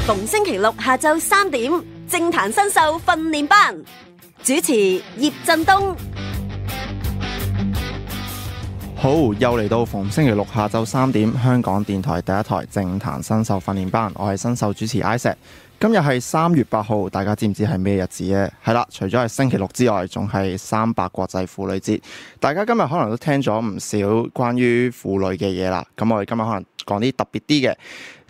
逢星期六下晝3點，政壇新秀訓練班，主持葉振東。好，又嚟到逢星期六下晝3點，香港電台第一台政壇新秀訓練班，我係新秀主持 Isaac。今日係3月8號，大家知唔知係咩日子呢？係啦，除咗係星期六之外，仲係300國際婦女節。大家今日可能都聽咗唔少關於婦女嘅嘢啦。咁我哋今日可能講啲特別啲嘅。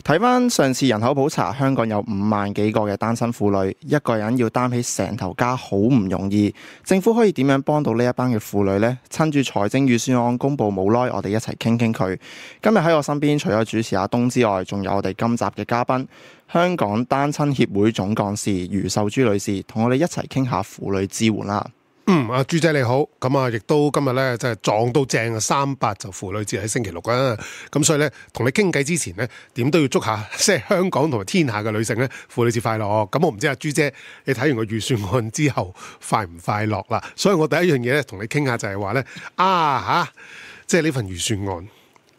睇翻上次人口普查，香港有5萬幾個嘅單身婦女，一個人要擔起成頭家好唔容易。政府可以點樣幫到呢一班嘅婦女呢？趁住財政預算案公佈冇耐，我哋一齊傾傾佢。今日喺我身邊，除咗主持阿東之外，仲有我哋今集嘅嘉賓，香港單親協會總幹事余秀珠女士，同我哋一齊傾下婦女支援啦。阿朱姐你好，咁啊，亦都今日咧，即係撞到正啊，38就婦女節喺星期六啊，咁所以咧，同你傾偈之前呢，點都要祝下即係香港同埋天下嘅女性咧，婦女節快樂。咁我唔知阿朱姐你睇完個預算案之後快唔快樂啦？所以我第一樣嘢咧，同你傾下就係話咧，即係呢份預算案，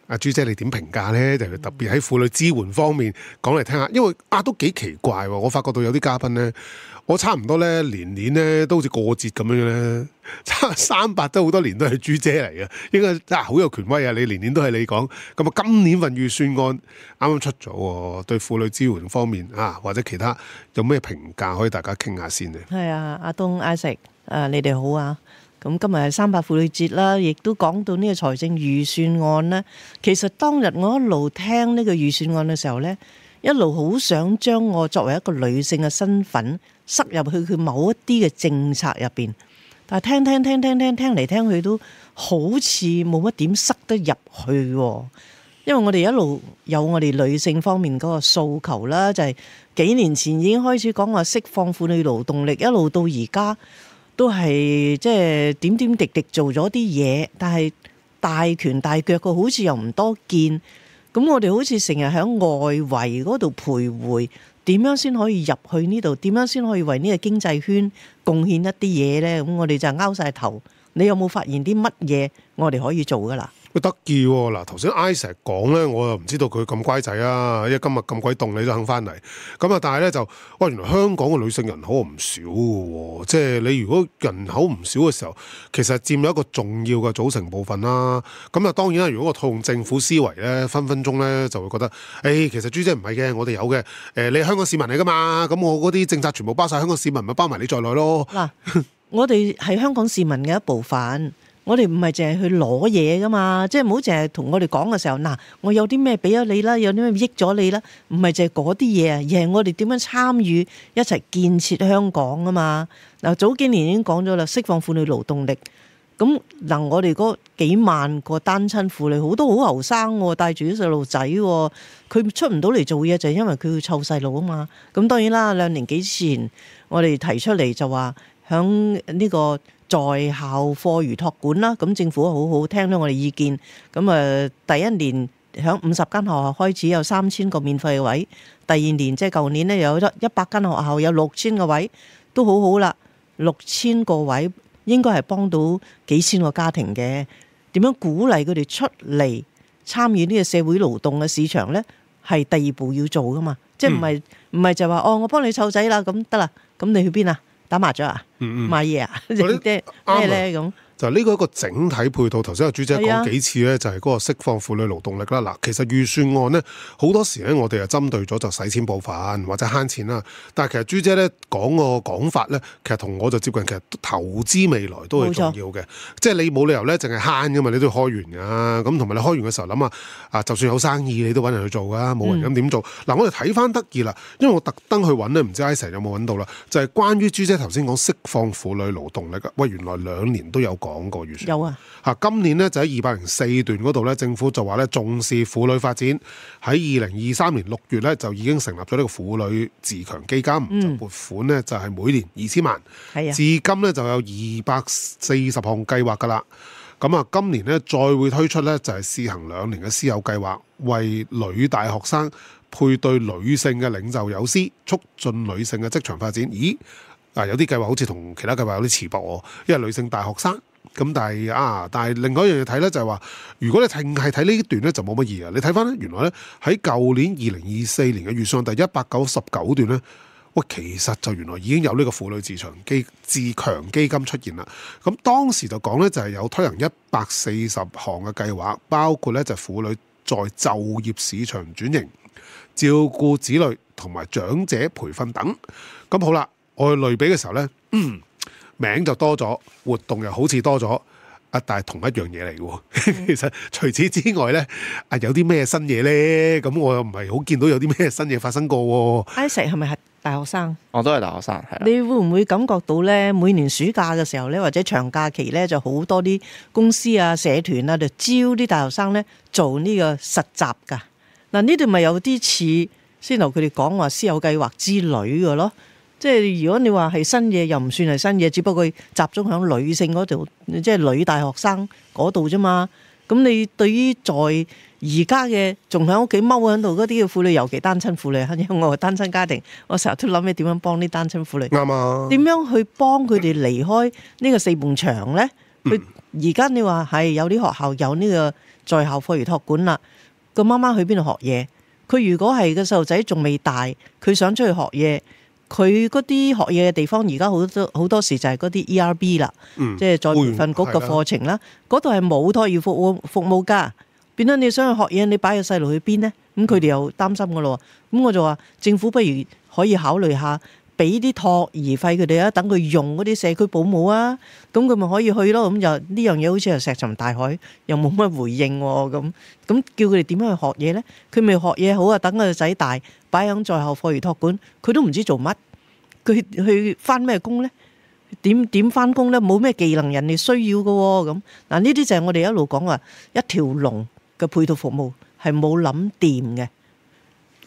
阿朱姐你點評價咧？就特別喺婦女支援方面講嚟聽下，因為都幾奇怪喎，我發覺到有啲嘉賓咧。我差唔多咧，年咧都好似過節咁樣咧，差300都好多年都係朱姐嚟嘅，應該真係好有權威啊！你年都係你講，咁啊今年份預算案啱啱出咗喎，對婦女支援方面或者其他有咩評價可以大家傾下先呢？係啊，阿東 Isaac，你哋好啊！咁今日係300婦女節啦，亦都講到呢個財政預算案呢。其實當日我一路聽呢個預算案嘅時候呢，一路好想將我作為一個女性嘅身份塞入去佢某一啲嘅政策入邊，但係聽嚟聽去都好似冇乜點塞得入去喎。因為我哋一路有我哋女性方面嗰個訴求啦，就係幾年前已經開始講話釋放婦女勞動力，一路到而家都係即係點點滴滴做咗啲嘢，但係大拳大腳嘅好似又唔多見。咁我哋好似成日喺外圍嗰度徘徊，點樣先可以入去呢度？點樣先可以為呢個經濟圈貢獻一啲嘢呢？咁我哋就拗晒頭。你有冇發現啲乜嘢我哋可以做噶啦？得意喎！嗱，頭先 Isaac 講咧，我又唔知道佢咁乖仔啊，因為今日咁鬼凍，你都肯翻嚟。咁啊，但係咧就，原來香港嘅女性人口唔少嘅喎，即係你如果人口唔少嘅時候，其實佔有一個重要嘅組成部分啦。咁啊，當然啦，如果我套用政府思維咧，分分鐘咧就會覺得，其實朱姐唔係嘅，我哋有嘅，你係香港市民嚟噶嘛，咁我嗰啲政策全部包晒香港市民，咪包埋你在內咯。嗱，我哋係香港市民嘅一部分。我哋唔係淨係去攞嘢噶嘛，即係唔好淨係同我哋講嘅時候，我有啲咩俾咗你啦，有啲咩益咗你啦，唔係淨係嗰啲嘢啊，而係我哋點樣參與一齊建設香港啊嘛。嗱，早幾年已經講咗啦，釋放婦女勞動力。咁我哋嗰幾萬個單親婦女，好多好後生喎，帶住啲細路仔喎，佢出唔到嚟做嘢就係因為佢要湊細路啊嘛。咁當然啦，2年幾前我哋提出嚟就話響呢個在校課餘託管啦，咁政府好好聽咗我哋意見，咁第一年響50間學校開始有3000個免費位，第二年即係舊年咧有100間學校有6000個位，都好好啦，6000個位應該係幫到幾千個家庭嘅。點樣鼓勵佢哋出嚟參與呢個社會勞動嘅市場呢？係第二步要做噶嘛，即係唔係就話我幫你湊仔啦，咁得啦，咁你去邊啊？打麻雀啊？買嘢啊？即係咩咧咁？就呢個一個整體配套，頭先阿朱姐講幾次咧，就係嗰個釋放婦女勞動力啦。嗱，其實預算案咧好多時咧，我哋就針對咗就使錢部分或者慳錢啦。但係其實朱姐咧講個講法咧，其實同我就接近，其實投資未來都係重要嘅。即係你冇理由咧淨係慳噶嘛，你都要開源噶。咁同埋你開源嘅時候諗下，就算有生意，你都揾人去做噶，冇人咁點做？嗱，我哋睇翻得意啦，因為我特登去揾咧，唔知 Isaac 有冇揾到啦，就係關於朱姐頭先講釋放婦女勞動力啊。喂，原來2年都有講過預算。有啊。今年呢，就喺204段嗰度咧，政府就話咧重視婦女發展，喺2023年6月咧就已經成立咗呢個婦女自強基金，就撥款呢，就係每年2000萬，至今呢，就有240項計劃噶啦。咁啊，今年呢，再會推出呢，就係試行2年嘅師友計劃，為女大學生配對女性嘅領袖友師，促進女性嘅職場發展。咦？有啲計劃好似同其他計劃有啲似噃喎，因為女性大學生咁但係另外一樣嘢睇咧，就係話，如果你淨係睇呢一段咧，就冇乜意義。你睇翻咧，原來咧喺舊年2024年嘅預算第199段咧，喂，其實就原來已經有呢個婦女自強基金出現啦。咁當時就講咧，就係有推行140項嘅計劃，包括咧就婦女在就業市場轉型、照顧子女同埋長者培訓等。咁好啦，我去類比嘅時候咧，名就多咗，活動又好似多咗，但係同一樣嘢嚟嘅喎。其實除此之外咧，有啲咩新嘢咧？咁我又唔係好見到有啲咩新嘢發生過喎。Isaac 係咪係大學生？我都係大學生，係啦。你會唔會感覺到咧？每年暑假嘅時候咧，或者長假期咧，就好多啲公司啊、社團啊，就招啲大學生咧做呢個實習㗎。嗱，呢度咪有啲似先頭佢哋講話師友計劃之類嘅咯。即係如果你話係新嘢，又唔算係新嘢，只不過集中喺女性嗰度，即係女大學生嗰度啫嘛。咁你對於在而家嘅仲喺屋企踎喺度嗰啲嘅婦女，尤其單親婦女，因為我係單親家庭，我成日都諗起點樣幫啲單親婦女。啱啊！點樣去幫佢哋離開呢個四埲牆呢？佢而家你話係有啲學校有呢個在校課餘託管啦，個媽媽去邊度學嘢？佢如果係個細路仔仲未大，佢想出去學嘢。佢嗰啲學嘢嘅地方，而家好多時就係嗰啲 ERB 啦，即係再培訓局嘅課程啦。嗰度係冇託兒服務㗎，變咗你想去學嘢，你擺個細路去邊呢？咁佢哋又擔心㗎咯。咁我就話政府不如可以考慮下，俾啲託兒費佢哋啊，等佢用嗰啲社區保姆啊，咁佢咪可以去咯。咁就呢樣嘢好似係石沉大海，又冇乜回應喎。咁叫佢哋點樣去學嘢呢？佢未學嘢好啊，等個仔大。擺喺在校課餘託管，佢都唔知做乜，佢去返咩工呢？點返工呢？冇咩技能人哋需要嘅喎。咁嗱，呢啲就係我哋一路講話一條龍嘅配套服務係冇諗掂嘅，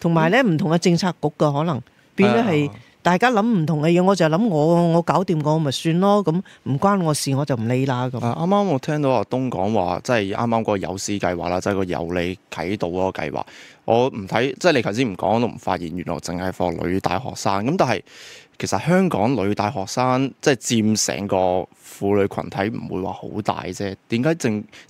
同埋咧唔同嘅政策局嘅可能變咗係大家諗唔同嘅嘢，我就諗我搞掂我咪算咯，咁唔關我事我就唔理啦咁。啱啱我聽到阿東講話，即係啱啱嗰個有師計劃啦，即係個有利啟導嗰個計劃。我唔睇，即係你頭先唔講，我都唔發現原來淨係課女大學生。咁但係其實香港女大學生即係佔成個婦女群體唔會話好大啫。點解即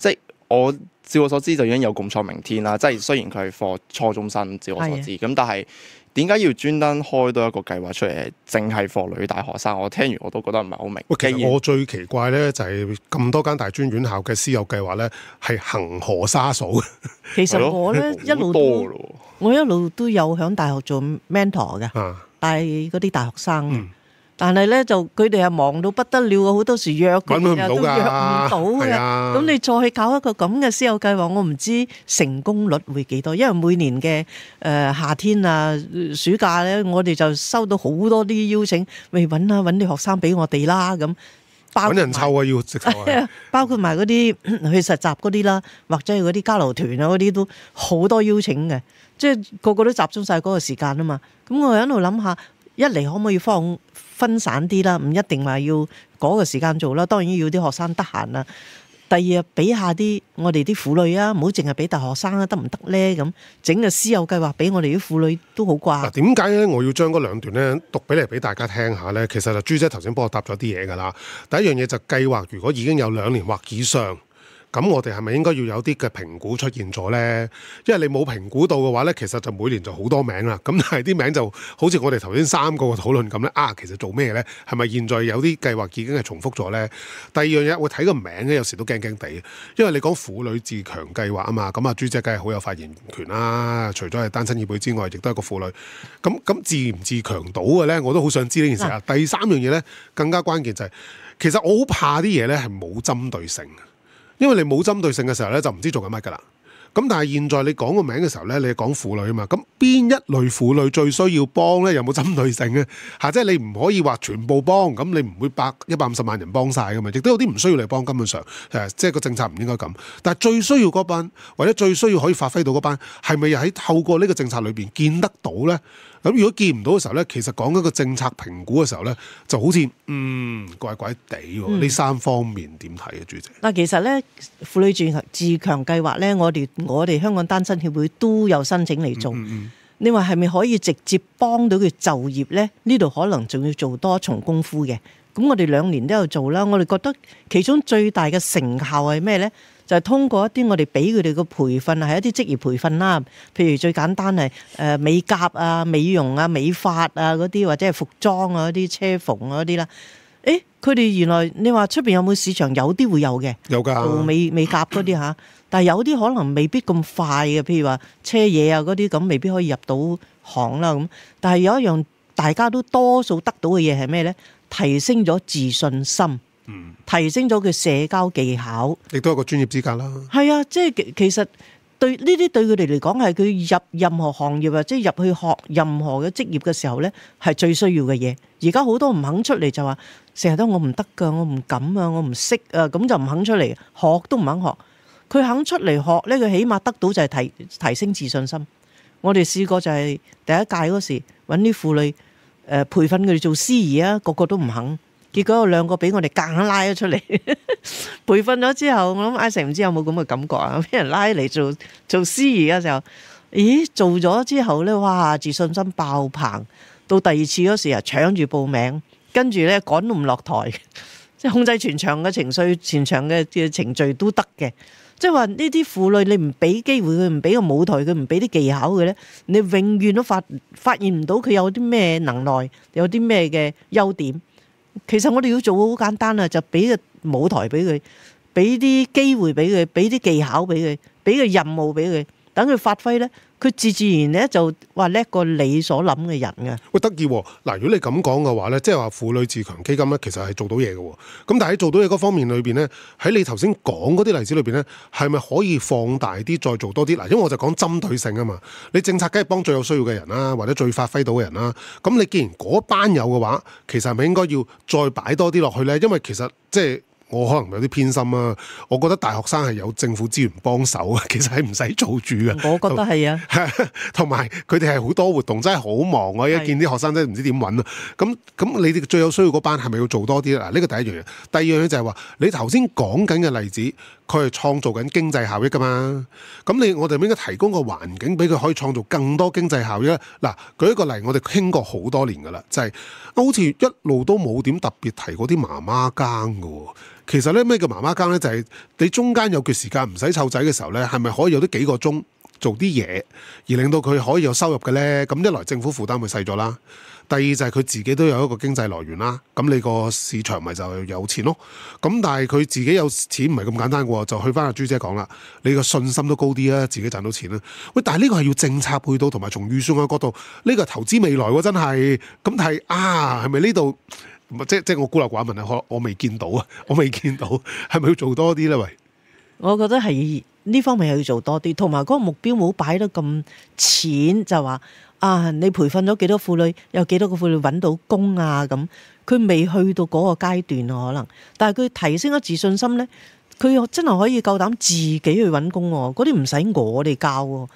係我照我所知就已經有共創明天啦。即係雖然佢係課初中生，照我所知咁，但係點解要專登開多一個計劃出嚟，淨係課女大學生？我聽完我都覺得唔係好明。其實我最奇怪咧就係咁多間大專院校嘅師友計劃咧係恆河沙數。其實我咧一路都有喺大學做 mentor 嘅，帶嗰啲大學生。但係咧就佢哋係忙到不得了，好多時約佢都約唔到嘅。咁你再搞一個咁嘅師友計劃，我唔知成功率會幾多，因為每年嘅夏天啊、暑假咧，我哋就收到好多啲邀請，咪揾啲學生俾我哋啦咁。揾人湊啊，要直頭啊！包括埋嗰啲去實習嗰啲啦，或者係嗰啲交流團啊嗰啲都好多邀請嘅，即係個個都集中晒嗰個時間啊嘛。咁我喺度諗下，一嚟可唔可以分散啲啦？唔一定話要嗰個時間做啦，當然要啲學生得閒啦。第二，俾下啲我哋啲婦女啊，唔好淨係俾大學生啊，得唔得咧？咁整個師友計劃俾我哋啲婦女都好啩。嗱，點解咧？我要將嗰兩段咧讀俾大家聽下咧。其實就朱姐頭先幫我答咗啲嘢㗎啦。第一樣嘢就計劃，如果已經有2年或以上。咁我哋係咪應該要有啲嘅評估出現咗呢？因為你冇評估到嘅話呢，其實就每年就好多名啦。咁但係啲名就好似我哋頭先3個嘅討論咁呢。其實做咩呢？係咪現在有啲計劃已經係重複咗呢？第二樣嘢，我睇個名呢，有時都驚驚地，因為你講婦女自強計劃啊嘛。咁啊，朱姐梗係好有發言權啦。除咗係單親協會之外，亦都係個婦女。咁自唔自強到嘅呢？我都好想知呢件事啊。第三樣嘢呢，更加關鍵就係，其實我好怕啲嘢呢係冇針對性。因為你冇針對性嘅時候咧，就唔知做緊乜㗎啦。咁但係現在你講個名嘅時候咧，你講婦女啊嘛，咁邊一類婦女最需要幫咧？有冇針對性咧？即係你唔可以話全部幫，咁你唔會150萬人幫晒㗎嘛。亦都有啲唔需要你幫，根本上即係個政策唔應該咁。但係最需要嗰班，或者最需要可以發揮到嗰班，係咪又喺透過呢個政策裏邊見得到咧？咁如果見唔到嘅時候咧，其實講緊個政策評估嘅時候咧，就好似怪怪地喎。呢3方面點睇啊，朱姐？嗱，其實咧婦女自強計劃咧，我哋香港單親協會都有申請嚟做。你話係咪可以直接幫到佢就業呢？呢度可能仲要做多重功夫嘅。咁我哋2年都有做啦，我哋覺得其中最大嘅成效係咩呢？就係通過一啲我哋俾佢哋嘅培訓，係一啲職業培訓啦。譬如最簡單係美甲啊、美容啊、美髮啊嗰啲，或者係服裝啊嗰啲、車縫啊嗰啲啦。佢哋原來你話出邊有冇市場？有啲會有嘅，有㗎做美甲嗰啲嚇。但係有啲可能未必咁快嘅，譬如話車嘢啊嗰啲咁，未必可以入到行啦咁。但係有一樣大家都多數得到嘅嘢係咩呢？提升咗自信心。提升咗佢社交技巧，亦都有個專業資格啦。係啊，即係其實對呢啲對佢哋嚟講係佢入任何行業啊，即係入去學任何嘅職業嘅時候呢，係最需要嘅嘢。而家好多唔肯出嚟就話，成日都我唔得㗎，我唔敢啊，我唔識啊，咁就唔肯出嚟學都唔肯學。佢肯出嚟學呢，佢起碼得到就係提升自信心。我哋試過就係第一屆嗰時揾啲婦女培訓佢哋做司儀啊，個個都唔肯。結果有2個俾我哋夾硬拉咗出嚟，培訓咗之後，我諗阿成唔知有冇咁嘅感覺啊？俾人拉嚟做司儀嘅時候，咦，做咗之後咧，哇，自信心爆棚。到第2次嗰時啊，搶住報名，跟住咧趕都唔落台，即係控制全場嘅情緒、全場嘅程序都得嘅。即係話呢啲婦女，你唔俾機會佢，唔俾個舞台佢，唔俾啲技巧嘅咧，你永遠都發現唔到佢有啲咩能耐，有啲咩嘅優點。其實我哋要做好簡單啊，就俾個舞台俾佢，俾啲機會俾佢，俾啲技巧俾佢，俾個任務俾佢，等佢發揮咧，佢自然咧就話叻過你所諗嘅人嘅。喂，得意喎！嗱，如果你咁講嘅話咧，即係話婦女自強基金咧，其實係做到嘢嘅喎。咁但係喺做到嘢嗰方面裏邊咧，喺你頭先講嗰啲例子裏邊咧，係咪可以放大啲，再做多啲？嗱，因為我就講針對性啊嘛。你政策梗係幫最有需要嘅人啦，或者最發揮到嘅人啦。咁你既然嗰班有嘅話，其實係咪應該要再擺多啲落去咧？因為其實即係。我可能有啲偏心啊，我覺得大學生係有政府資源幫手啊，其實係唔使做住嘅。我覺得係啊，同埋佢哋係好多活動，真係好忙啊！一見啲學生真係唔知點揾啊。咁你哋最有需要嗰班係咪要做多啲咧？嗱，呢個第一樣嘢。第二樣嘢就係話，你頭先講緊嘅例子，佢係創造緊經濟效益噶嘛。咁我哋應該提供個環境俾佢可以創造更多經濟效益咧。嗱，舉一個例，我哋傾過好多年噶啦，就係好似一路都冇點特別提過啲媽媽更噶喎。其實咧，咩叫媽媽更咧？就係你中間有段時間唔使湊仔嘅時候咧，係咪可以有啲幾個鐘做啲嘢，而令到佢可以有收入嘅咧？咁一來政府負擔會細咗啦，第二就係佢自己都有一個經濟來源啦。咁你個市場咪就有錢咯。咁但係佢自己有錢唔係咁簡單嘅喎，就去翻阿朱姐講啦，你個信心都高啲啊，自己賺到錢啦。喂，但係呢個係要政策配套同埋從預算嘅角度，呢個係投資未來喎，真係。咁但係係咪呢度？即我孤陋寡聞啊！我未見到啊，我未見到，係咪要做多啲咧？喂，我覺得係呢方面係要做多啲，同埋嗰個目標冇擺得咁淺，就話你培訓咗幾多婦女，有幾多個婦女揾到工啊？咁佢未去到嗰個階段可能，但係佢提升咗自信心咧，佢真係可以夠膽自己去揾工喎。嗰啲唔使我哋教喎，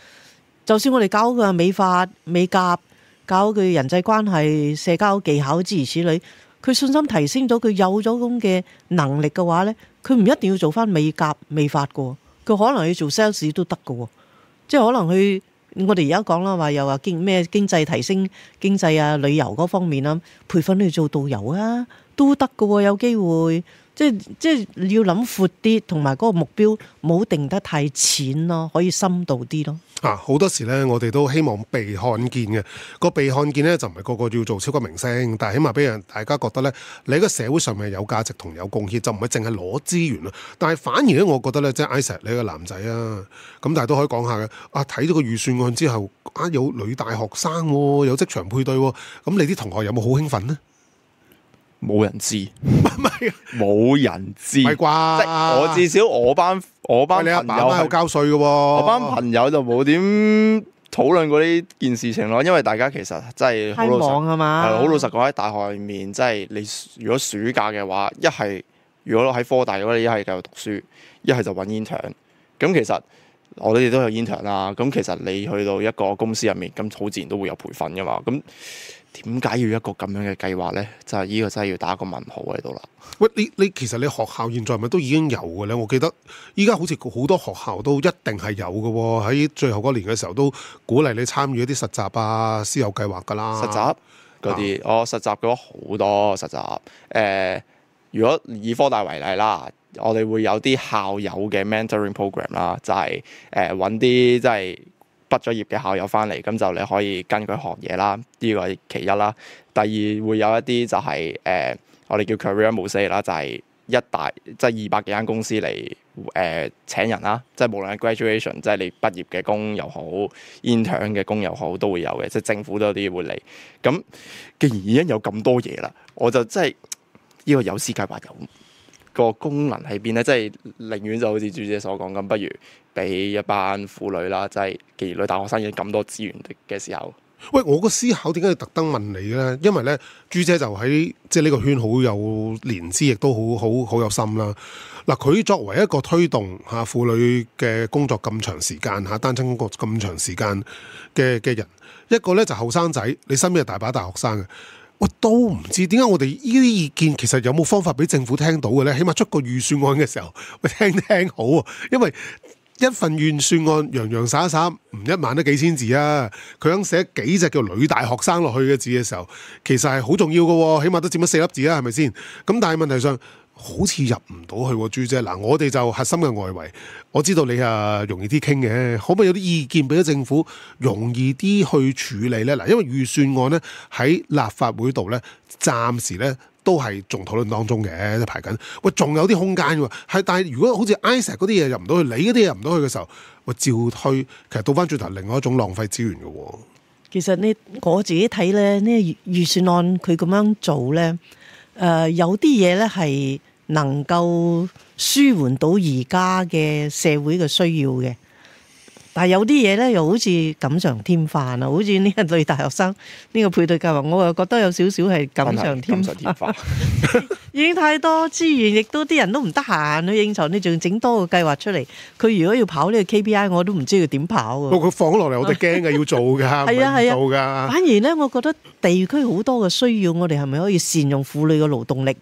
就算我哋教佢美髮、美甲，教佢人際關係、社交技巧諸如此類。佢信心提升咗，佢有咗咁嘅能力嘅話咧，佢唔一定要做翻美甲美髮嘅，佢可能要做 sales 都得嘅，即係可能去我哋而家講啦，話又話經濟提升經濟啊，旅遊嗰方面啊，培訓你做導遊啊都得嘅，有機會，即係要諗闊啲，同埋嗰個目標冇定得太淺咯，可以深度啲咯。好多時咧，我哋都希望被看見嘅。個被看見咧，就唔係個個要做超級明星，但係起碼俾人大家覺得咧，你喺個社會上面有價值同有貢獻，就唔係淨係攞資源啦。但係反而咧，我覺得咧，即係 Isaac 你係個男仔啊，咁但係都可以講下嘅。睇咗個預算案之後，有女大學生喎，有職場配對喎，咁你啲同學有冇好興奮呢？冇人知，冇人知，唔係啩？即我至少我班朋友係有交稅嘅喎，我班朋友就冇點討論過呢件事情咯。因為大家其實真係好老實係嘛，好老實講喺大學入面，即係你如果暑假嘅話，一係如果喺科大嘅話，你一係繼續讀書，一係就揾 intern。咁其實我哋都有 intern 啦。咁其實你去到一個公司入面，咁好自然都會有培訓噶嘛。咁點解要一個咁樣嘅計劃呢？就係呢個真係要打個問號喺度啦。喂，你其實你學校現在咪都已經有嘅咧？我記得依家好似好多學校都一定係有嘅喎，喺最後嗰年嘅時候都鼓勵你參與一啲實習啊、師友計劃㗎啦。實習嗰啲，實習嘅話好多實習。如果以科大為例啦，我哋會有啲校友嘅 mentoring program 啦，就係揾啲即係畢咗業嘅校友翻嚟，咁就你可以跟佢學嘢啦。呢個係其一啦。第二會有一啲就係我哋叫 career mosaic 啦，就係即係200幾間公司嚟請人啦。即係無論係 graduation，即係你畢業嘅工又好 intern 嘅工又好，都會有嘅。即係政府都有啲會嚟。咁既然已經有咁多嘢啦，我就真係呢個有私計劃有個功能喺邊咧？即係寧願就好似朱姐所講咁，不如俾一班婦女啦，即係既然女大學生已經咁多資源嘅時候。喂，我個思考點解要特登問你咧？因為咧，朱姐就喺即係呢個圈好有年資，亦都好有心啦。嗱，佢作為一個推動嚇婦女嘅工作咁長時間嚇單親工作咁長時間嘅人，一個咧就後生仔，你身邊係大把大學生嘅。我都唔知點解我哋呢啲意見其實有冇方法俾政府聽到嘅咧？起碼出個預算案嘅時候，喂，聽好啊！因為一份預算案洋洋灑灑唔1萬都幾千字啊！佢肯寫幾隻叫女大學生落去嘅字嘅時候，其實係好重要嘅喎，起碼都佔咗4粒字啊，係咪先？咁但係問題上好似入唔到去喎，朱姐。嗱，我哋就核心嘅外圍，我知道你容易啲傾嘅，可唔可以有啲意見俾咗政府容易啲去處理呢？嗱，因為預算案呢喺立法會度呢，暫時呢都係仲討論當中嘅，都排緊。喂，仲有啲空間喎，但係如果好似 Isaac 嗰啲嘢入唔到去，你嗰啲嘢入唔到去嘅時候，喂，照推，其實倒翻轉頭，另外一種浪費資源嘅喎。其實我自己睇咧，呢預算案佢咁樣做咧，有啲嘢咧係能夠舒緩到而家嘅社會嘅需要嘅，但係有啲嘢咧又好似錦上添花啊！好似呢個女大學生呢個配對計劃，我又覺得有少少係錦上添花，已經太多資源，亦都啲人都唔得閒去應酬，你仲整多個計劃出嚟。佢如果要跑呢個 KPI，我都唔知佢點跑喎。佢放咗落嚟，我哋驚嘅，要做㗎，係啊係啊，做㗎。反而咧，我覺得地區好多嘅需要，我哋係咪可以善用婦女嘅勞動力，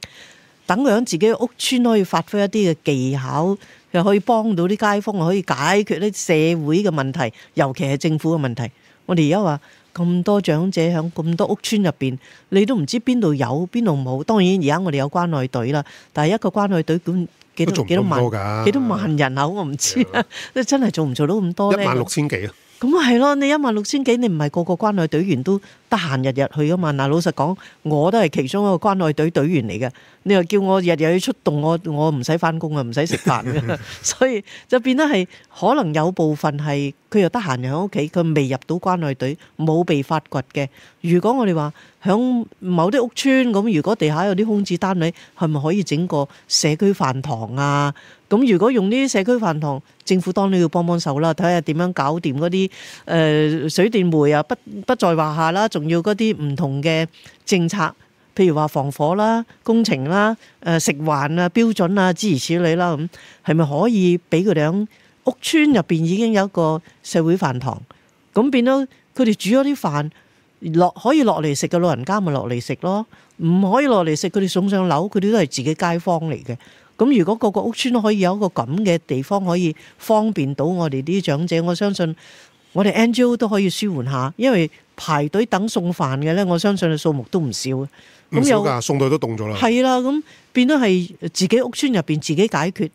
等佢喺自己嘅屋村可以發揮一啲嘅技巧，又可以幫到啲街坊，可以解決啲社會嘅問題，尤其係政府嘅問題。我哋而家話咁多長者喺咁多屋村入邊，你都唔知邊度有邊度冇。當然而家我哋有關愛隊啦，但係一個關愛隊管幾多萬人口，我唔知啊，真係做唔做到咁多咧？16000幾啊！咁啊係咯，你16000幾，你唔係個個關愛隊員都得閒日日去噶嘛？嗱，老實講，我都係其中一個關愛隊隊員嚟嘅。你又叫我日日去出動，我唔使翻工啊，唔使食飯嘅，所以就變得係可能有部分係佢又得閒又喺屋企，佢未入到關愛隊，冇被發掘嘅。如果我哋話響某啲屋村咁，如果地下有啲空置單位，係咪可以整個社區飯堂啊？咁如果用呢啲社區飯堂，政府當然要幫手啦，睇下點樣搞掂嗰啲水電煤啊，不在話下啦，仲要嗰啲唔同嘅政策，譬如話防火啦、工程啦、食環啊、標準啊諸如此類啦，咁係咪可以俾佢哋喺屋村入邊已經有一個社會飯堂？咁變咗佢哋煮咗啲飯可以落嚟食嘅老人家咪落嚟食咯，唔可以落嚟食佢哋送上樓，佢哋都係自己街坊嚟嘅。咁如果個個屋村都可以有一個咁嘅地方，可以方便到我哋啲長者，我相信我哋 NGO 都可以舒緩下，因為排隊等送飯嘅咧，我相信嘅數目都唔少嘅。唔少㗎，送到都凍咗啦。係啦，咁變咗係自己屋村入邊自己解決，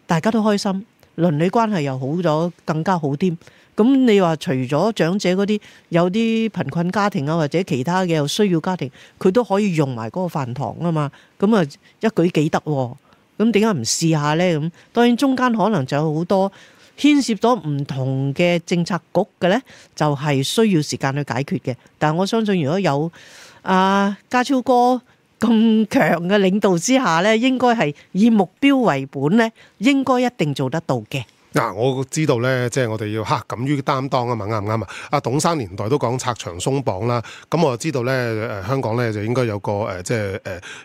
大家都開心，鄰里關係又好咗，更加好添。咁你話除咗長者嗰啲，有啲貧困家庭啊，或者其他嘅有需要家庭，佢都可以用埋嗰個飯堂啊嘛。咁啊一舉幾得喎。咁點解唔試下呢？咁當然中間可能就有好多牽涉咗唔同嘅政策局嘅呢，就係需要時間去解決嘅。但係我相信如果有家超哥咁強嘅領導之下呢，應該係以目標為本呢，應該一定做得到嘅。嗱，我知道咧，即係我哋要敢於擔當啊嘛，啱唔啱啊？阿董生年代都講拆牆鬆綁啦，咁我就知道咧，香港咧就應該有個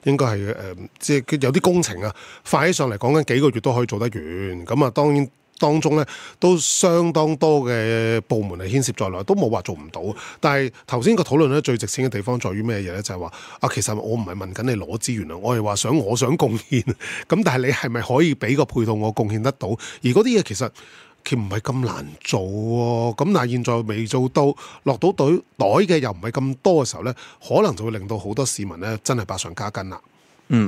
應該係即係有啲工程啊，快起上嚟講緊幾個月都可以做得完。咁啊，當然當中咧都相當多嘅部門係牽涉在內，都冇話做唔到。但係頭先個討論咧最值錢嘅地方在於咩嘢咧？就係話其實我唔係問緊你攞資源啊，我係話我想貢獻，咁但係你係咪可以俾個配套我貢獻得到？而嗰啲嘢其實唔係咁難做喎。咁但係現在未做到落到袋嘅又唔係咁多嘅時候咧，可能就會令到好多市民咧真係百上加斤啦。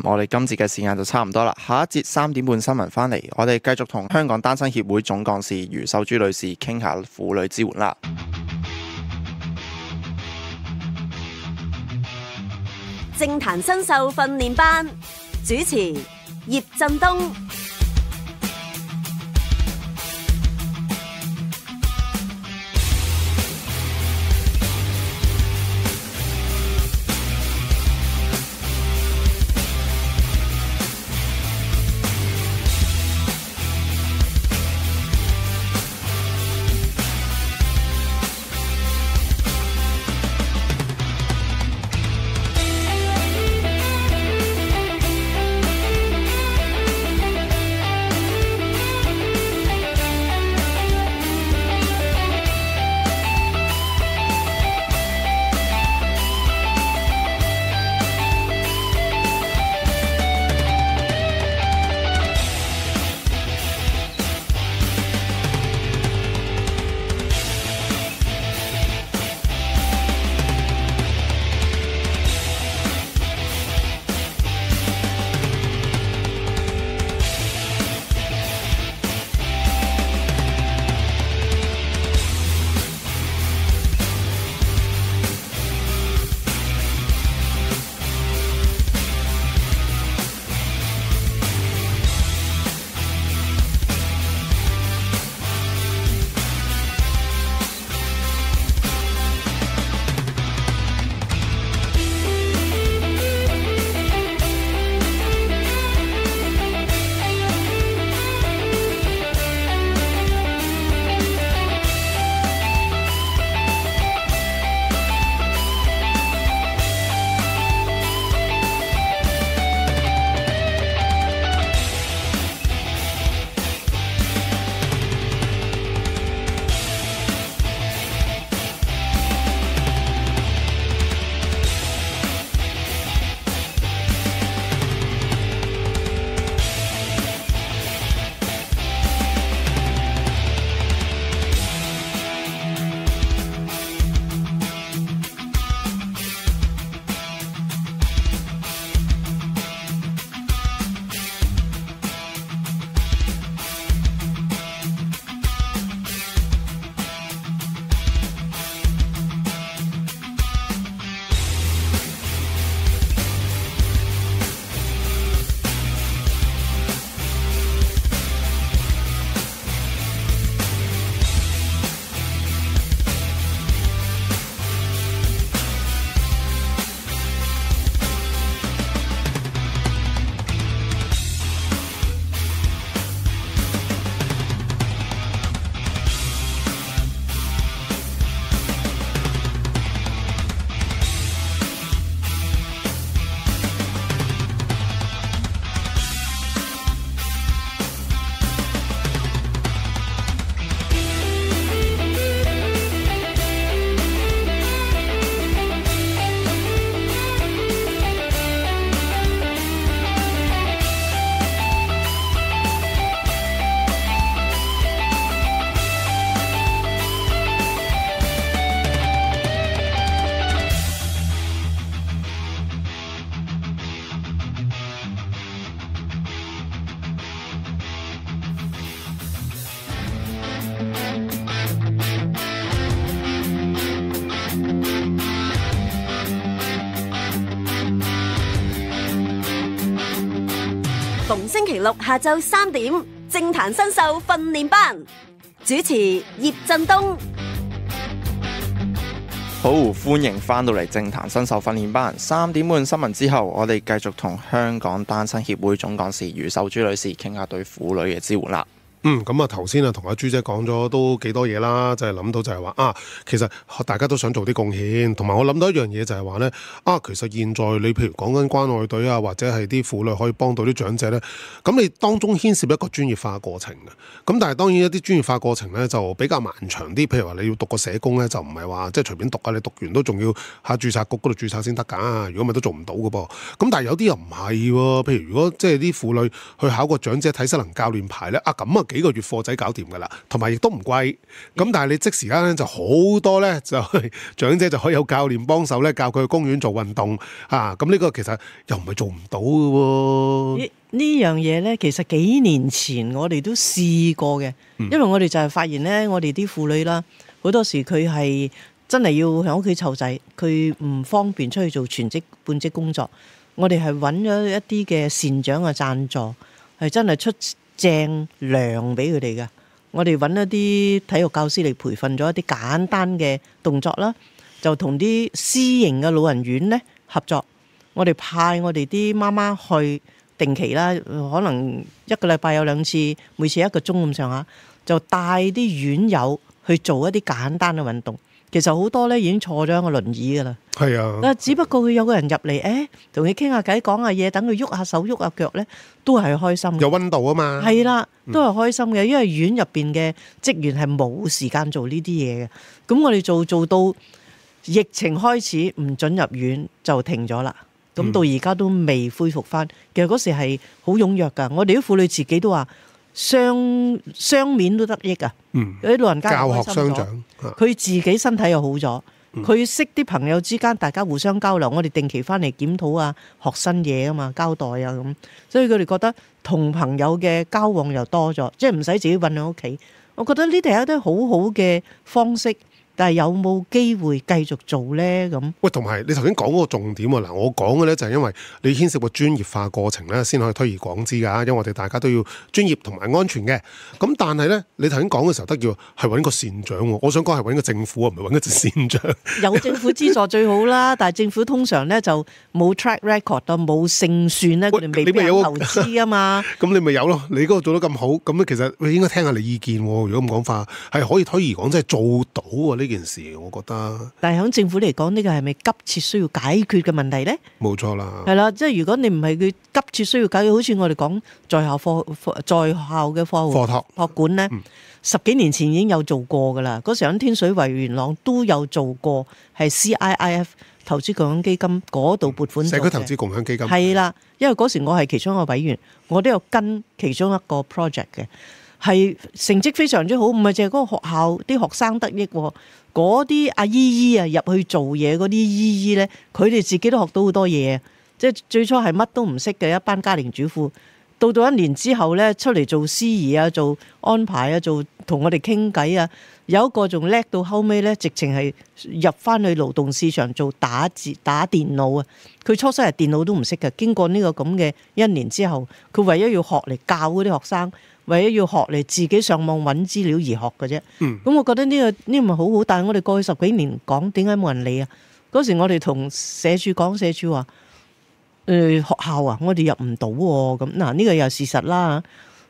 我哋今節嘅時間就差唔多啦。下一節3點半新聞翻嚟，我哋繼續同香港單身協會總幹事余秀珠女士傾下婦女支援啦。政壇新秀訓練班主持葉振東。逢星期六下晝3點，政壇新秀訓練班，主持葉振東。好，歡迎翻到嚟政壇新秀訓練班。3點半新聞之後，我哋繼續同香港單身協會總幹事余秀珠女士傾下對婦女嘅支援啦。咁啊頭先啊同阿朱姐講咗都幾多嘢啦，就係諗到就係話其實大家都想做啲貢獻，同埋我諗到一樣嘢就係話咧其實現在你譬如講緊關愛隊啊，或者係啲婦女可以幫到啲長者咧，咁你當中牽涉一個專業化嘅過程嘅。咁但係當然一啲專業化過程咧就比較漫長啲，譬如話你要讀個社工咧，就唔係話即係隨便讀啊，你讀完都仲要喺註冊局嗰度註冊先得㗎，如果咪都做唔到㗎噃。咁但係有啲又唔係喎，譬如如果即係啲婦女去考個長者體適能教練牌咧，咁啊幾個月課仔搞掂㗎啦，同埋亦都唔貴。咁但係你即時間咧就好多咧，就係長者就可以有教練幫手咧，教佢去公園做運動咁呢個其實又唔係做唔到嘅喎。呢樣嘢咧，其實幾年前我哋都試過嘅，因為我哋就係發現咧，我哋啲婦女啦，好多時佢係真係要喺屋企湊仔，佢唔方便出去做全職半職工作。我哋係揾咗一啲嘅善長嘅贊助，係真係出正糧俾佢哋嘅。我哋揾一啲體育教師嚟培訓咗一啲簡單嘅動作啦，就同啲私營嘅老人院咧合作。我哋派我哋啲媽媽去定期啦，可能一個禮拜有2次，每次1個鐘咁上下，就帶啲院友去做一啲簡單嘅運動。其實好多咧已經坐咗喺個輪椅噶啦，係啊，但只不過佢有個人入嚟，同佢傾下偈，講下嘢，等佢喐下手喐下腳咧，都係開心嘅。有溫度啊嘛，係啦，都係開心嘅，因為院入邊嘅職員係冇時間做呢啲嘢嘅。咁我哋做到疫情開始唔准入院就停咗啦。咁到而家都未恢復翻。其實嗰時係好踴躍噶，我哋啲婦女自己都話雙面都得益啊。有啲老人家教學相長，佢自己身體又好咗，佢識啲朋友之間大家互相交流，我哋定期翻嚟檢討啊，學新嘢啊嘛，交代啊咁，所以佢哋覺得同朋友嘅交往又多咗，即係唔使自己韞喺屋企。我覺得呢啲係一啲好好嘅方式。但係有冇機會繼續做呢？咁喂，同埋你頭先講嗰個重點啊！嗱，我講嘅咧就係因為你牽涉個專業化過程咧，先可以推而廣之㗎。因為我哋大家都要專業同埋安全嘅。咁但係咧，你頭先講嘅時候得叫係揾個善長喎。我想講係揾個政府啊，唔係揾個善長。有政府資助最好啦，但係政府通常咧就冇 track record 啊，冇勝算咧，佢哋未必有投資啊嘛。咁你咪有咯？你嗰個做得咁好，咁其實你應該聽下你意見喎。如果咁講法，係可以推而廣，真係做到啊！呢件事，我覺得。但係喺政府嚟講，呢個係咪急切需要解決嘅問題呢？冇錯啦。係啦，即係如果你唔係佢急切需要解決，好似我哋講在校嘅課託管呢，10幾年前已經有做過噶啦。嗰時喺天水圍元朗都有做過，係 CIIF 投資共享基金嗰度撥款。社區投資共享基金。係啦，因為嗰時我係其中一個委員，我都有跟其中一個 project 嘅。係成績非常之好，唔係淨係嗰個學校啲學生得益喎，嗰啲阿姨姨啊入去做嘢嗰啲姨姨咧，佢哋自己都學到好多嘢。即係最初係乜都唔識嘅一班家庭主婦，到1年之後咧出嚟做司儀啊，做安排啊，做同我哋傾偈啊，有一個仲叻到後尾咧，直情係入翻去勞動市場做打電腦啊！佢初初係電腦都唔識嘅，經過呢個咁嘅1年之後，佢唯一要學嚟教嗰啲學生。唯一要學嚟自己上網揾資料而學嘅啫。咁我覺得呢個咪好好。但係我哋過去10幾年講，點解冇人理啊？嗰時我哋同社署講，社署話學校啊，我哋入唔到喎。咁嗱，呢個又係事實啦。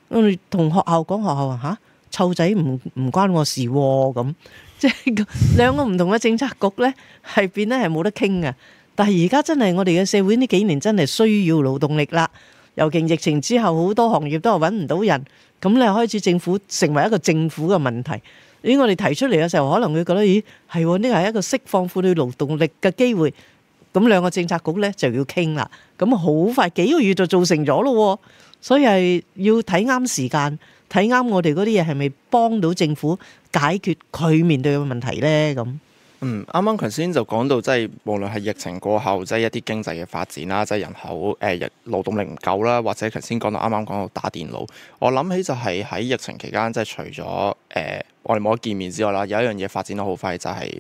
我哋同學校講，學校話湊仔唔關我事喎。咁即係兩個唔同嘅政策局咧，係變得係冇得傾嘅。但係而家真係我哋嘅社會呢幾年真係需要勞動力啦。尤其疫情之後，好多行業都係揾唔到人，咁你開始政府成為一個政府嘅問題。如果我哋提出嚟嘅時候，可能會覺得，咦，係呢個係一個釋放婦女勞動力嘅機會。咁兩個政策局呢就要傾啦。咁好快幾個月就做成咗咯。所以係要睇啱時間，睇啱我哋嗰啲嘢係咪幫到政府解決佢面對嘅問題呢？咁。啱啱頭先就講到，即係無論係疫情過後，即係一啲經濟嘅發展啦，即係人口勞動力唔夠啦，或者頭先講到啱啱講到打電腦，我諗起就係喺疫情期間，即係除咗我哋冇得見面之外啦，有一樣嘢發展得好快就係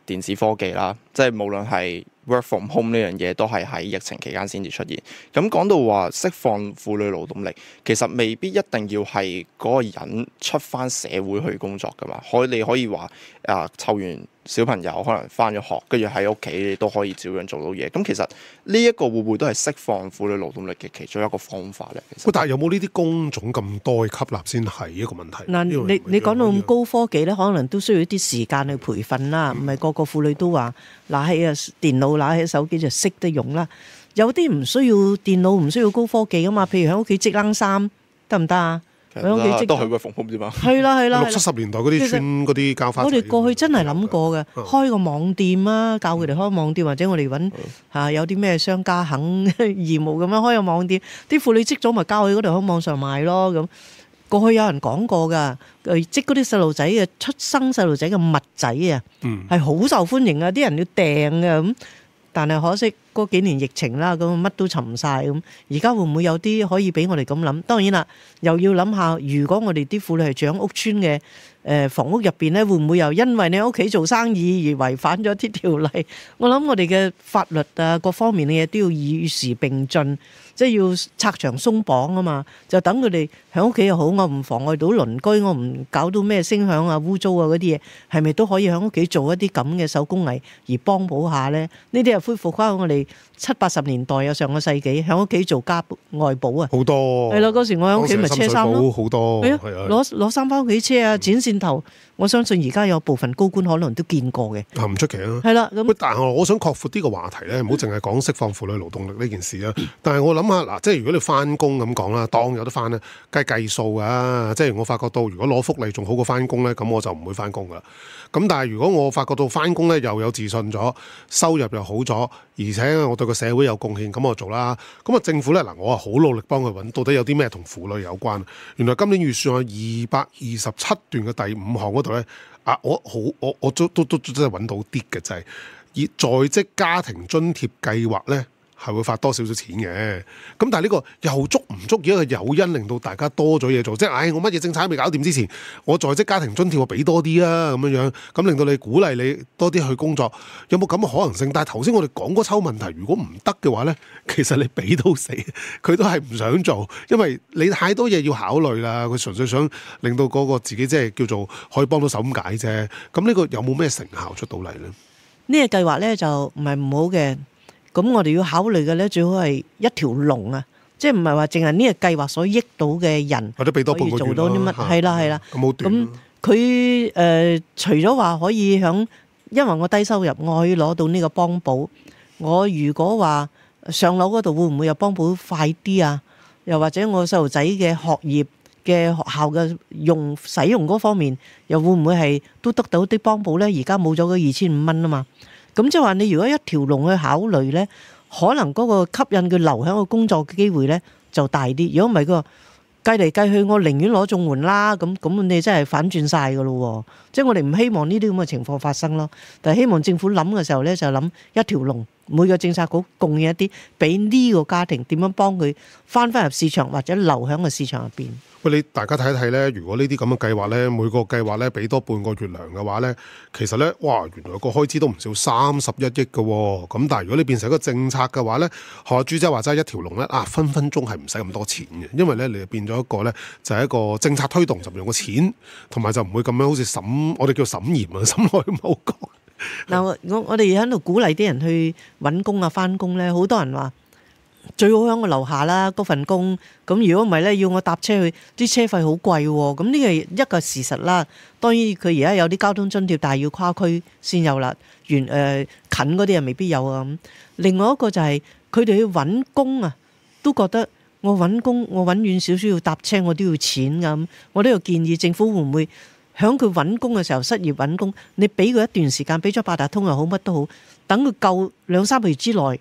電子科技啦，即係無論係 work from home 呢樣嘢都係喺疫情期間先至出現。咁講到話釋放婦女勞動力，其實未必一定要係嗰個人出翻社會去工作噶嘛。你可以話湊完小朋友可能翻咗學，跟住喺屋企你都可以照樣做到嘢。咁其實呢一個會唔會都係釋放婦女勞動力嘅其中一個方法咧？其實但係有冇呢啲工種咁多去吸納先係一個問題？嗱，你講到咁高科技咧，可能都需要一啲時間去培訓啦，唔係個個婦女都話拿起電腦、拿起手機就識得用啦。有啲唔需要電腦、唔需要高科技噶嘛，譬如喺屋企織冷衫得唔得啊？喺屋企都係 work from home 啫嘛。係啦，60、70年代嗰啲穿嗰啲膠花。我哋過去真係諗過嘅，開個網店啊，教佢哋開網店，或者我哋揾有啲咩商家肯義務咁樣開個網店，啲婦女織咗咪交去嗰度喺網上賣咯咁。過去有人講過㗎，織嗰啲細路仔嘅出生細路仔嘅襪仔啊，係好受歡迎啊，啲人要訂嘅咁。但係可惜嗰幾年疫情啦，咁乜都沉晒咁。而家會唔會有啲可以俾我哋咁諗？當然啦，又要諗下，如果我哋啲婦女係住喺屋邨嘅房屋入邊咧，會唔會又因為你喺屋企做生意而違反咗啲條例？我諗我哋嘅法律啊，各方面嘅嘢都要與時並進。即係要拆牆鬆綁啊嘛，就等佢哋喺屋企又好，我唔妨礙到鄰居，我唔搞到咩聲響啊、污糟啊嗰啲嘢，係咪都可以喺屋企做一啲咁嘅手工藝而幫補下咧？呢啲係恢復翻我哋70、80年代啊，上個世紀喺屋企做家外補啊，好多係咯，嗰時我喺屋企咪車衫咯，好多係啊，攞衫翻屋企車啊，剪線頭。我相信而家有部分高官可能都見過嘅，唔出奇啊。係啦，咁但係我想擴闊啲個話題咧，唔好淨係講釋放婦女勞動力呢件事啊。但係我諗下嗱，即係如果你翻工咁講啦，當有得翻咧，梗係計數啊。即係我發覺到，如果攞福利仲好過翻工咧，咁我就唔會翻工噶啦。咁但係如果我發覺到翻工咧又有自信咗，收入又好咗，而且我對個社會有貢獻，咁我做啦。咁啊政府咧嗱，我好努力幫佢揾，到底有啲咩同婦女有關？原來今年預算係227段嘅第5項嗰度咧，我都真係揾到啲嘅，就係以在職家庭津貼計劃咧。係會發多少少錢嘅，咁但係呢個又足唔足以一個誘因令到大家多咗嘢做？即係我乜嘢政策都未搞掂之前，我在職家庭津貼我俾多啲啊，咁樣咁令到你鼓勵你多啲去工作，有冇咁嘅可能性？但係頭先我哋講嗰抽問題，如果唔得嘅話呢，其實你俾到死，佢都係唔想做，因為你太多嘢要考慮啦。佢純粹想令到嗰個自己即係叫做可以幫到手咁解啫。咁呢個有冇咩成效出到嚟呢？呢個計劃呢，就唔係唔好嘅。咁我哋要考慮嘅咧，最好係一條龍啊！即係唔係話淨係呢個計劃所益到嘅人，或者俾多半個月做到啲乜？係啦。咁好短。咁佢除咗話可以因為我低收入，我可以攞到呢個幫補。我如果話上樓嗰度會唔會又幫補快啲啊？又或者我細路仔嘅學業嘅學校嘅使用嗰方面，又會唔會係都得到啲幫補咧？而家冇咗嗰2500蚊啊嘛。咁即係話你如果一條龍去考慮咧，可能嗰個吸引佢留喺個工作嘅機會咧就大啲。如果唔係，佢話計嚟計去，我寧願攞綜援啦。咁你真係反轉晒噶咯。即係我哋唔希望呢啲咁嘅情況發生咯。但係希望政府諗嘅時候咧，就諗一條龍，每個政策局貢獻一啲，俾呢個家庭點樣幫佢翻入市場或者留喺個市場入邊。喂，你大家睇一睇咧，如果呢啲咁嘅計劃咧，每個計劃咧俾多半個月糧嘅話咧，其實咧，哇，原來個開支都唔少31億嘅喎。咁但係如果你變成一個政策嘅話咧，學阿朱姐話齋一條龍咧，分分鐘係唔使咁多錢嘅，因為咧你變咗一個咧就係一個政策推動，就用個錢，同埋就唔會咁樣好似我哋叫審嚴啊，審內冇講。嗱，我哋喺度鼓勵啲人去揾工啊、翻工咧，好多人話最好喺我樓下啦，嗰份工。咁如果唔係咧，要我搭車去，啲車費好貴喎。咁呢個係一個事實啦。當然佢而家有啲交通津貼，但係要跨區先有啦。近嗰啲又未必有啊。咁另外一個就係佢哋去揾工啊，都覺得我揾工，我揾遠少少要搭車，我都要錢咁。我都有建議政府會唔會響佢揾工嘅時候，失業揾工，你俾佢一段時間，俾咗八達通又好，乜都好，等佢夠2-3個月之內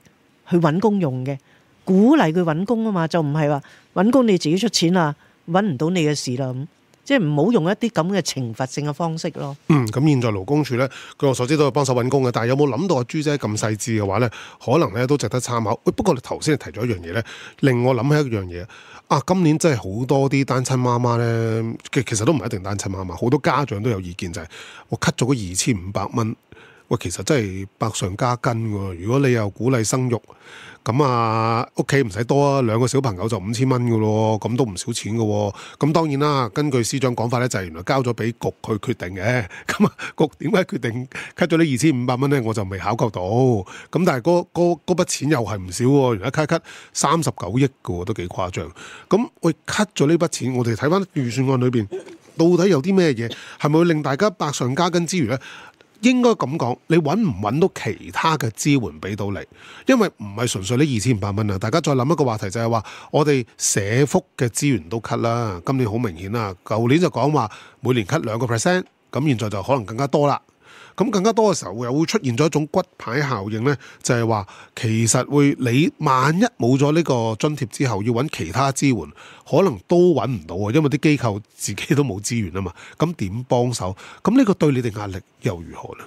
去揾工用嘅。鼓勵佢揾工啊嘛，就唔係話揾工你自己出錢啊，揾唔到你嘅事啦咁，即係唔好用一啲咁嘅懲罰性嘅方式咯。咁現在勞工處咧，據我所知都有幫手揾工嘅，但係有冇諗到阿朱姐咁細緻嘅話咧，可能咧都值得參考。不過你頭先提咗一樣嘢咧，令我諗起一樣嘢今年真係好多啲單親媽媽咧，其實都唔係一定單親媽媽，好多家長都有意見就係我 cut 咗嗰2500蚊。喂，其實真係百上加斤喎。如果你又鼓勵生育，咁啊屋企唔使多啊，2個小朋友就5000蚊㗎咯，咁都唔少錢㗎喎。咁當然啦，根據司長講法咧，就係原來交咗俾局去決定嘅。咁啊，局點解決定 cut 咗呢2500蚊咧？我就未考究到。咁但係嗰筆錢又係唔少喎，原來 cut 39億㗎喎，都幾誇張。咁喂 cut 咗呢筆錢，我哋睇翻預算案裏邊，到底有啲咩嘢係咪會令大家百上加斤之餘咧？應該咁講，你揾唔揾到其他嘅支援俾到你？因為唔係純粹呢2500蚊啊！大家再諗一個話題就係話，我哋社福嘅資源都 cut 啦。今年好明顯啦，舊年就講話每年 cut 2%，咁現在就可能更加多啦。咁更加多嘅時候，又會出現咗一種骨牌效應呢，就係話其實會你萬一冇咗呢個津貼之後，要揾其他支援，可能都揾唔到啊，因為啲機構自己都冇資源啊嘛。咁點幫手？咁呢個對你哋壓力又如何呢？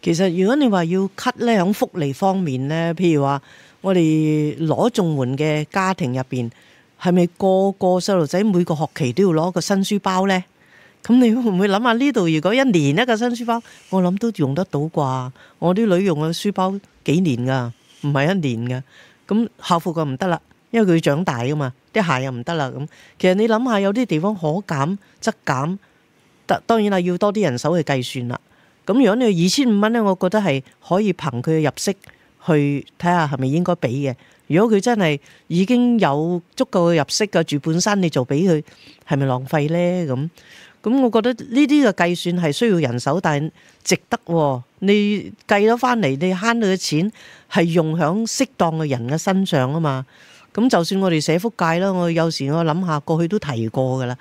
其實如果你話要 cut 咧，喺福利方面呢，譬如話我哋攞綜援嘅家庭入邊，係咪個個細路仔每個學期都要攞個新書包呢？咁你會唔會諗下呢度？如果1年一個新書包，我諗都用得到啩？我啲女用嘅書包幾年噶，唔係1年噶。咁校服就唔得啦，因為佢長大噶嘛，啲鞋又唔得啦。咁其實你諗下，有啲地方可減則減，當然啦，要多啲人手去計算啦。咁如果你2500蚊咧，我覺得係可以憑佢嘅入息去睇下係咪應該俾嘅。如果佢真係已經有足夠嘅入息嘅住半山，你就俾佢，係咪浪費呢？咁我覺得呢啲嘅計算係需要人手，但係值得喎。你計咗翻嚟，你慳到嘅錢係用喺適當嘅人嘅身上啊嘛。咁就算我哋社福界啦，我有時我諗下，過去都提過噶啦。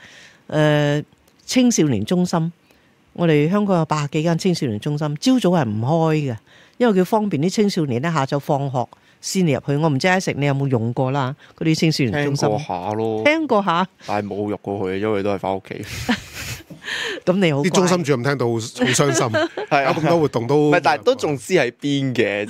青少年中心，我哋香港有80幾間青少年中心，朝早係唔開嘅，因為佢方便啲青少年咧下晝放學先入去。我唔知Isaac你有冇用過啦？嗰啲青少年中心聽過下咯，聽過下，但係冇入過去，因為都係翻屋企。咁你好，啲中心主任聽到好傷心，係啊，有咁多活動都唔係，但係都仲知喺邊嘅，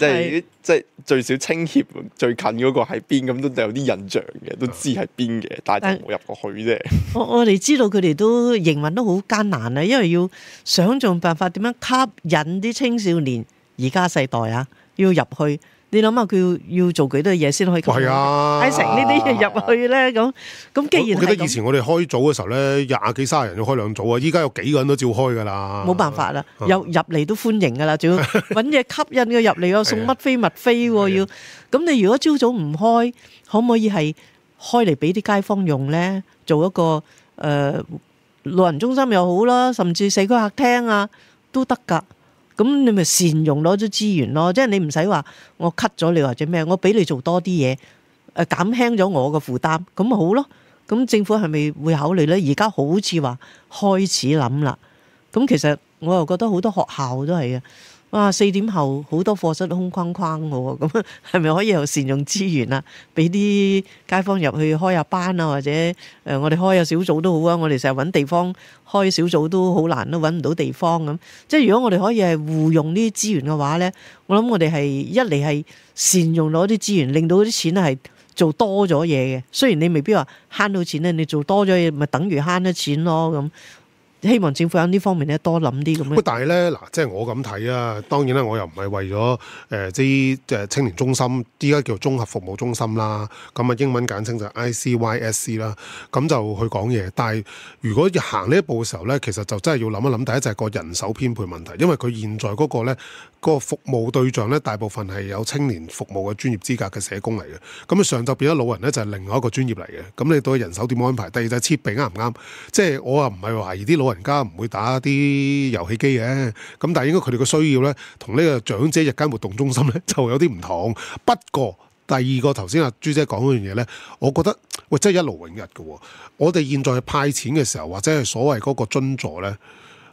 即係最少青協最近嗰個喺邊，咁都有啲印象嘅，都知喺邊嘅，但係就冇入過去啫。我哋知道佢哋都營運都好艱難啊，因為要想盡辦法點樣吸引啲青少年而家世代啊，要入去。你諗下佢要做幾多嘢先可以吸引Isaac呢啲嘢入去咧？咁既然我記得以前我哋開組嘅時候咧，20幾30人要開2組啊，依家有幾個人都照開噶啦。冇辦法啦，入嚟都歡迎噶啦，仲要揾嘢吸引佢入嚟，又送乜飛物飛喎要。咁你如果朝早唔開，可唔可以係開嚟俾啲街坊用咧？做一個老人中心又好啦，甚至社區客廳啊都得㗎。咁你咪善用攞咗資源咯，即係你唔使話我 cut 咗你或者咩，我俾你做多啲嘢，減輕咗我嘅負擔，咁咪好咯。咁政府係咪會考慮呢？而家好似話開始諗啦。咁其實我又覺得好多學校都係啊，哇4點後好多課室都空框框嘅喎，咁係咪可以又善用資源啊？俾啲街坊入去開下班啊，或者我哋開下小組都好啊。我哋成日揾地方開小組都好難，都揾唔到地方咁。即係如果我哋可以係互用呢啲資源嘅話呢，我諗我哋係一嚟係善用攞啲資源，令到啲錢係做多咗嘢嘅。雖然你未必話慳到錢咧，你做多咗嘢咪等於慳咗錢咯咁。希望政府喺呢方面咧多諗啲咁樣。但係咧嗱，即係我咁睇啊，當然啦，我又唔係為咗啲青年中心，依家叫綜合服務中心啦，咁啊英文簡稱就 ICYSC 啦，咁就去講嘢。但係如果要行呢一步嘅時候咧，其實就真係要諗一諗，第一就係個人手編配問題，因為佢現在嗰個咧個服務對象咧，大部分係有青年服務嘅專業資格嘅社工嚟嘅。咁啊上晝變咗老人咧，就係另外一個專業嚟嘅。咁你對人手點安排？第二就係設備啱唔啱？即係我又唔係懷疑啲老人家唔會打啲遊戲機嘅，咁但係應該佢哋嘅需要咧，同呢個長者日間活動中心咧就有啲唔同。不過第二個頭先阿朱姐講嗰樣嘢咧，我覺得喂真係一勞永逸嘅。我哋現在派錢嘅時候，或者係所謂嗰個津助咧，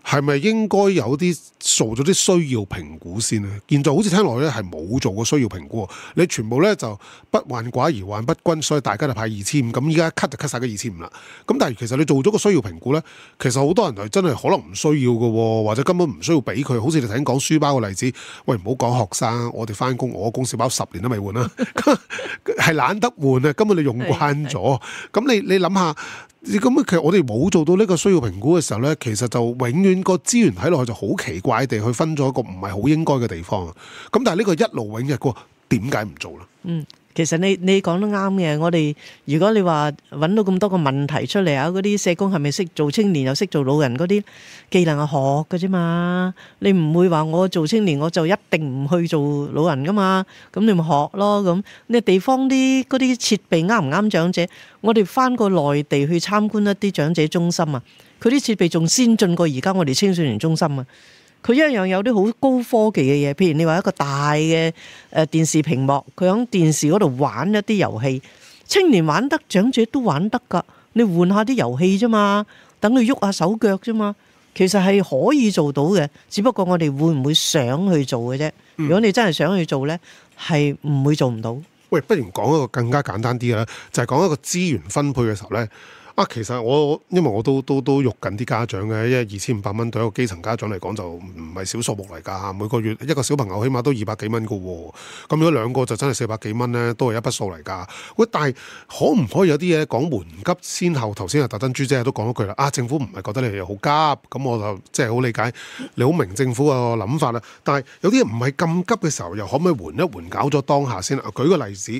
係咪應該有啲做咗啲需要評估先咧？現在好似聽落去咧係冇做過需要評估，你全部咧就不患寡而患不均，所以大家就派2500，咁依家 cut 就 cut 晒嗰2500啦。咁但係其實你做咗個需要評估咧，其實好多人係真係可能唔需要嘅，或者根本唔需要俾佢。好似你頭先講書包嘅例子，喂，唔好講學生，我哋翻工，我公事包10年都未換啦，係懶得換啊，根本你用慣咗。咁你諗下。咁其實我哋冇做到呢個需要評估嘅時候咧，其實就永遠個資源睇落去就好奇怪地去分咗一個唔係好應該嘅地方啊。咁但係呢個一勞永逸嘅，點解唔做咧？其實你講得啱嘅，我哋如果你話揾到咁多個問題出嚟啊，嗰啲社工係咪識做青年又識做老人嗰啲技能係學嘅啫嘛？你唔會話我做青年我就一定唔去做老人噶嘛？咁你咪學咯咁。你地方啲嗰啲設備啱唔啱長者？我哋翻過內地去參觀一啲長者中心啊，佢啲設備仲先進過而家我哋青少年中心啊！佢一樣有啲好高科技嘅嘢，譬如你話一個大嘅電視屏幕，佢喺電視嗰度玩一啲遊戲，青年玩得，長者都玩得㗎。你換下啲遊戲啫嘛，等佢喐下手腳啫嘛，其實係可以做到嘅，只不過我哋會唔會想去做嘅啫。如果你真係想去做呢，係唔會做唔到。喂，不如講一個更加簡單啲嘅啦，就係講一個資源分配嘅時候呢。其實因為我都喐緊啲家長嘅，因為2500蚊對一個基層家長嚟講就唔係小數目嚟㗎，每個月一個小朋友起碼都200幾蚊㗎喎，咁如果兩個就真係400幾蚊咧，都係一筆數嚟㗎。喂，但係可唔可以有啲嘢講緩急先後？頭先特登朱姐都講咗句啦，政府唔係覺得你哋好急，咁我就即係好理解你好明政府個諗法啦。但係有啲嘢唔係咁急嘅時候，又可唔可以緩一緩搞咗當下先？舉個例子，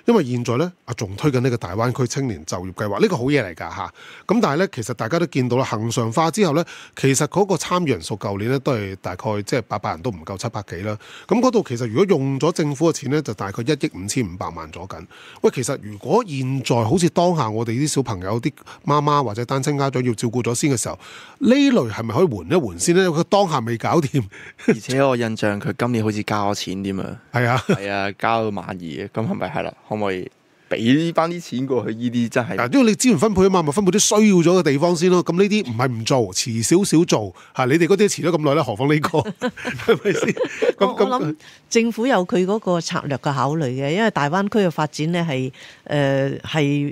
因為現在咧仲推緊呢個大灣區青年就業計劃，呢個好嘢嚟㗎。咁但係咧，其實大家都見到啦，恆常化之後咧，其實嗰個參與人數舊年咧都係大概即係800人都唔夠700幾啦。咁嗰度其實如果用咗政府嘅錢咧，就大概1億5500萬咗緊。喂，其實如果現在好似當下我哋啲小朋友啲媽媽或者單親家長要照顧咗先嘅時候，呢類係咪可以緩一緩先咧？佢當下未搞掂，而且我印象佢今年好似交咗錢添啊。係啊，係啊，交到萬二嘅，咁係咪係啦？可唔可以俾翻啲錢過去？呢啲真係，因為你資源分配啊嘛，咪分配啲需要咗嘅地方先咯。咁呢啲唔係唔做，遲少少做嚇。你哋嗰啲遲咗咁耐咧，何況呢個係咪先？我諗政府有佢嗰個策略嘅考慮嘅，因為大灣區嘅發展呢係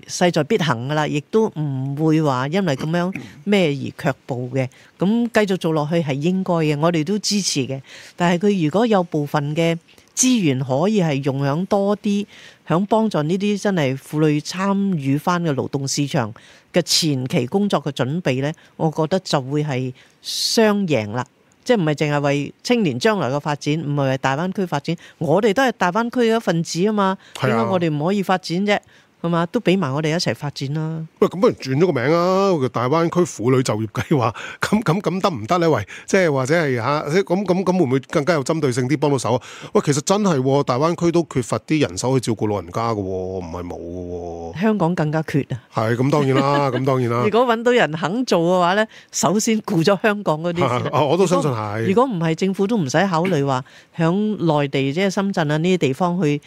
勢在必行噶啦，亦都唔會話因為咁樣咩而卻步嘅。咁繼續做落去係應該嘅，我哋都支持嘅。但係佢如果有部分嘅資源可以係用響多啲，響幫助呢啲真係婦女參與翻嘅勞動市場嘅前期工作嘅準備呢，我覺得就會係雙贏啦。即係唔係淨係為青年將來嘅發展，唔係為大灣區發展，我哋都係大灣區嘅一份子啊嘛。點解我哋唔可以發展啫？係嘛，都俾埋我哋一齊發展啦。喂，咁不如轉咗個名啊，叫大灣區婦女就業計劃。咁得唔得咧？喂，即係或者係咁會唔會更加有針對性啲幫到手啊？喂，其實真係大灣區都缺乏啲人手去照顧老人家嘅，唔係冇嘅。香港更加缺啊。係咁，當然啦，咁當然啦。如果揾到人肯做嘅話咧，首先顧咗香港嗰啲。我都相信係。如果唔係，政府都唔使考慮話響內地即係深圳啊呢啲地方去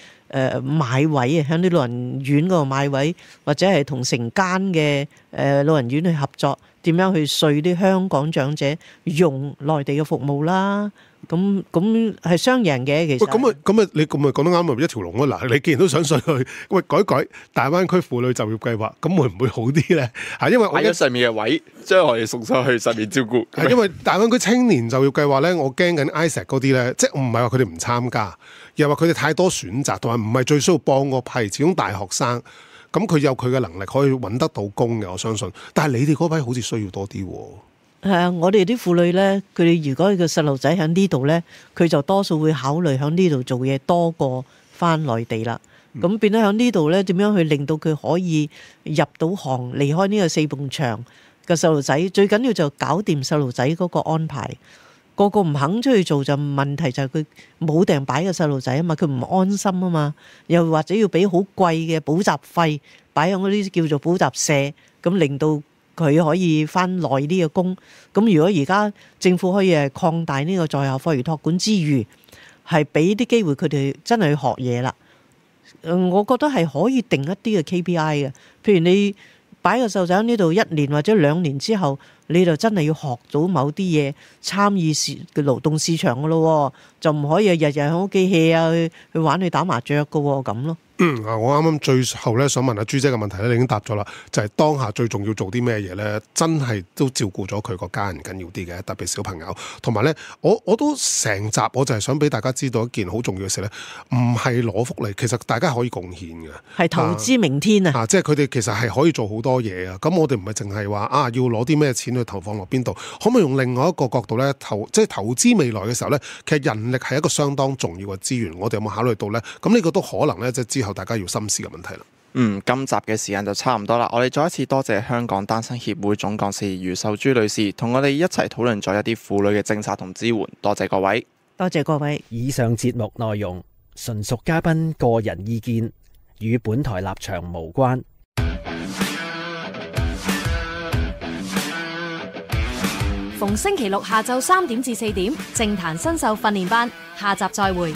買位啊，響啲老人院嗰度買位，或者係同成間嘅老人院去合作，點樣去說啲香港長者用內地嘅服務啦？咁係雙贏嘅，其實。咁你咁咪講得啱咪一條龍咯？嗱，你既然都想上去，喂改大灣區婦女就業計劃，咁會唔會好啲咧？因為我喺上面嘅位，將我哋送上去上面照顧。係因為大灣區青年就業計劃咧，我驚緊 ISEC 嗰啲咧，即係唔係話佢哋唔參加，又話佢哋太多選擇，同埋唔係最需要幫嗰批，始終大學生。咁佢有佢嘅能力可以揾得到工嘅，我相信。但係你哋嗰批好似需要多啲喎。係啊，我哋啲婦女咧，佢哋如果個細路仔喺呢度咧，佢就多數會考慮喺呢度做嘢多過翻內地啦。咁變咗喺呢度咧，點樣去令到佢可以入到行，離開呢個四埲牆嘅細路仔？最緊要就搞掂細路仔嗰個安排。個個唔肯出去做，就問題就係佢冇埞擺個細路仔啊嘛，佢唔安心啊嘛，又或者要俾好貴嘅補習費擺喺嗰啲叫做補習社，咁令到佢可以翻耐啲嘅工。咁如果而家政府可以係擴大呢個在校課餘託管之餘，係俾啲機會佢哋真係去學嘢啦。我覺得係可以定一啲嘅 KPI 嘅，譬如你擺個細路仔喺呢度1年或者2年之後，你就真係要學到某啲嘢，參與嘅勞動市場噶咯，就唔可以日日喺屋企 hea 啊，去玩去打麻雀噶咁咯。我啱啱最後咧想問阿朱姐嘅問題咧，你已經答咗啦，就係當下最重要做啲咩嘢咧？真係都照顧咗佢個家人緊要啲嘅，特別小朋友。同埋咧，我都成集我就係想俾大家知道一件好重要嘅事咧，唔係攞福利，其實大家可以貢獻嘅，係投資明天啊！即係佢哋其實係可以做好多嘢啊！咁我哋唔係淨係話要攞啲咩錢去投放落邊度，可唔可以用另外一個角度咧即係投資未來嘅時候咧，其實人力係一個相當重要嘅資源，我哋有冇考慮到咧？咁呢個都可能咧，即係之後大家要深思嘅問題啦。今集嘅時間就差唔多啦，我哋再一次多謝香港單身協會總幹事余秀珠女士，同我哋一齊討論咗一啲婦女嘅政策同支援，多謝各位。多謝各位。以上節目內容純屬嘉賓個人意見，與本台立場無關。逢星期六下晝3點至4點，政壇新秀訓練班，下集再會。